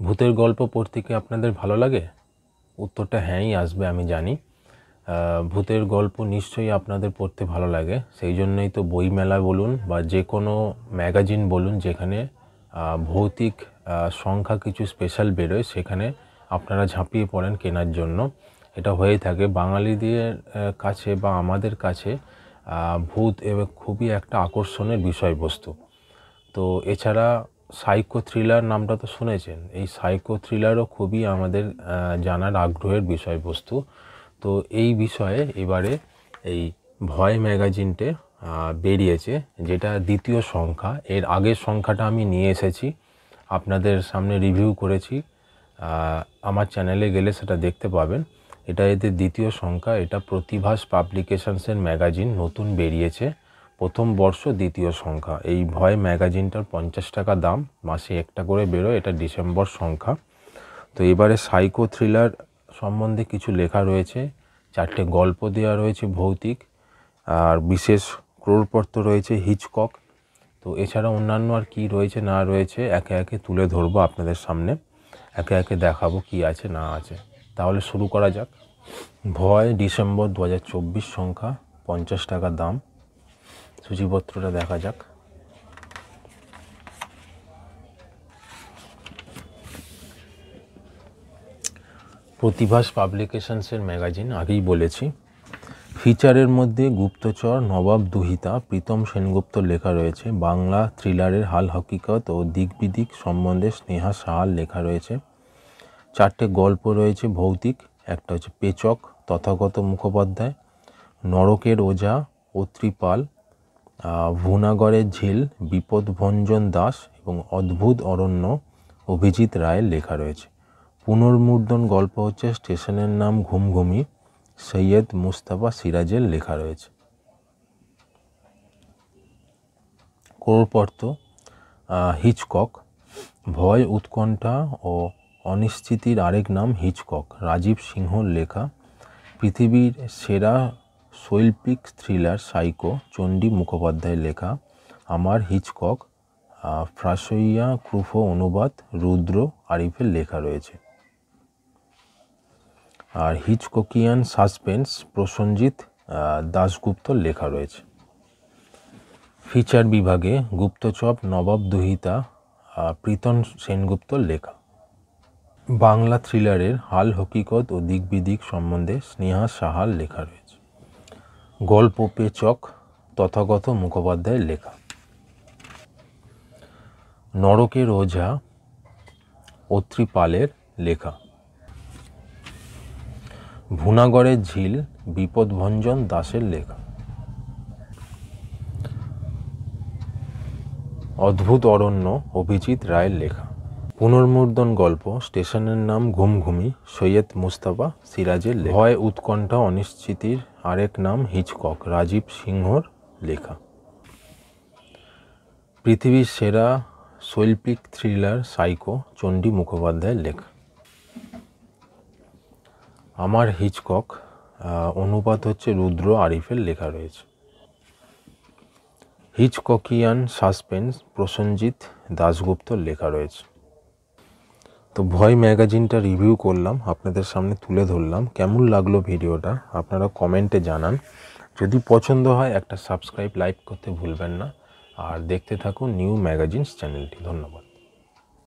ভূতের গল্প পড়তে কি আপনাদের ভালো লাগে? উত্তরটা হ্যাঁই আসবে আমি জানি। ভূতের গল্প নিশ্চয়ই আপনাদের পড়তে ভালো লাগে, সেই জন্যই তো বইমেলা বলুন বা যে কোনো ম্যাগাজিন বলুন যেখানে ভৌতিক সংখ্যা কিছু স্পেশাল বেরোয় সেখানে আপনারা ঝাঁপিয়ে পড়েন কেনার জন্য। এটা হয়ে থাকে বাঙালিদের কাছে বা আমাদের কাছে। ভূত এবং খুবই একটা আকর্ষণের বিষয়বস্তু। তো এছাড়া সাইকো থ্রিলার নামটা তো শুনেছেন, এই সাইকো থ্রিলারও খুবই আমাদের জানার আগ্রহের বিষয়বস্তু। তো এই বিষয়ে এবারে এই ভয় ম্যাগাজিনটে বেরিয়েছে, যেটা দ্বিতীয় সংখ্যা। এর আগের সংখ্যাটা আমি নিয়ে এসেছি, আপনাদের সামনে রিভিউ করেছি, আমার চ্যানেলে গেলে সেটা দেখতে পাবেন। এটা এদের দ্বিতীয় সংখ্যা, এটা প্রতিভাস পাবলিকেশনসের ম্যাগাজিন, নতুন বেরিয়েছে, প্রথম বর্ষ দ্বিতীয় সংখ্যা। এই ভয় ম্যাগাজিনটার 50 টাকা দাম, মাসে একটা করে বেরোয়, এটা ডিসেম্বর সংখ্যা। তো এবারে সাইকো থ্রিলার সম্বন্ধে কিছু লেখা রয়েছে, 4টে গল্প দেওয়া রয়েছে ভৌতিক, আর বিশেষ ক্রোড়পত্র রয়েছে হিচকক। তো এছাড়া অন্যান্য আর কি রয়েছে না রয়েছে একে একে তুলে ধরবো আপনাদের সামনে, একে একে দেখাবো কি আছে না আছে। তাহলে শুরু করা যাক। ভয় ডিসেম্বর 2024 সংখ্যা, 50 টাকা দাম। সূচিপত্রটা দেখা যাক। প্রতিভাস পাবলিকেশনসের ম্যাগাজিন, আগেই বলেছি। ফিচারের মধ্যে গুপ্তচর, নবাব দুহিতা, প্রীতম সেনগুপ্ত লেখা রয়েছে। বাংলা থ্রিলারের হাল হকিকত ও দিক বিদিক সম্বন্ধে স্নেহা সাহার লেখা রয়েছে। 4টে গল্প রয়েছে ভৌতিক, একটা হচ্ছে পেচক তথাগত মুখোপাধ্যায়, নরকের ওঝা অত্রিপাল, ভুনাগড়ের ঝিল বিপদভঞ্জন দাস এবং অদ্ভুত অরণ্য অভিজিৎ রায়ের লেখা রয়েছে। পুনর্মুদ্রণ গল্প হচ্ছে স্টেশনের নাম ঘুমঘুমি, সৈয়দ মুস্তাফা সিরাজের লেখা রয়েছে। ক্রোড়পত্র হিচকক, ভয় উৎকণ্ঠা ও অনিশ্চিতির আরেক নাম হিচকক, রাজীব সিংহর লেখা। পৃথিবীর সেরা শৈল্পিক থ্রিলার সাইকো, চণ্ডী মুখোপাধ্যায়ের লেখা। আমার হিচকক, ফ্রাসইয়া ক্রুফো অনুবাদ, রুদ্র আরিফের লেখা রয়েছে। আর হিচককিয়ান সাসপেন্স, প্রসেনজিৎ দাশগুপ্তর লেখা রয়েছে। ফিচার বিভাগে গুপ্তচর, নবাব দুহিতা, প্রীতম সেনগুপ্তর লেখা। বাংলা থ্রিলারের হাল হকিকত ও দিক বিদিক সম্বন্ধে স্নেহা সাহার লেখা রয়েছে। গল্প পেচক তথাগত মুখোপাধ্যায়ের লেখা। নরকের ওঝা অত্রিপালের লেখা। ভুনাগড়ের ঝিল বিপদভঞ্জন দাসের লেখা। অদ্ভুত অরণ্য অভিজিৎ রায়ের লেখা। পুনর্মুদ্রণ গল্প স্টেশনের নাম ঘুমঘুমি, সৈয়দ মুস্তাফা সিরাজের লেখা। ভয় উৎকণ্ঠা অনিশ্চিতির আরেক নাম হিচকক, রাজীব সিংহর লেখা। পৃথিবীর সেরা শৈল্পিক থ্রিলার সাইকো, চণ্ডী মুখোপাধ্যায়ের লেখা। আমার হিচকক, অনুবাদ হচ্ছে রুদ্র আরিফের লেখা রয়েছে। হিচককিয়ান সাসপেন্স, প্রসেনজিৎ দাশগুপ্তর লেখা রয়েছে। তো ভয় ম্যাগাজিনটা রিভিউ করলাম, আপনাদের সামনে তুলে ধরলাম। কেমন লাগলো ভিডিওটা আপনারা কমেন্টে জানান। যদি পছন্দ হয় একটা সাবস্ক্রাইব লাইক করতে ভুলবেন না, আর দেখতে থাকুন নিউ ম্যাগাজিনস চ্যানেলটি। ধন্যবাদ।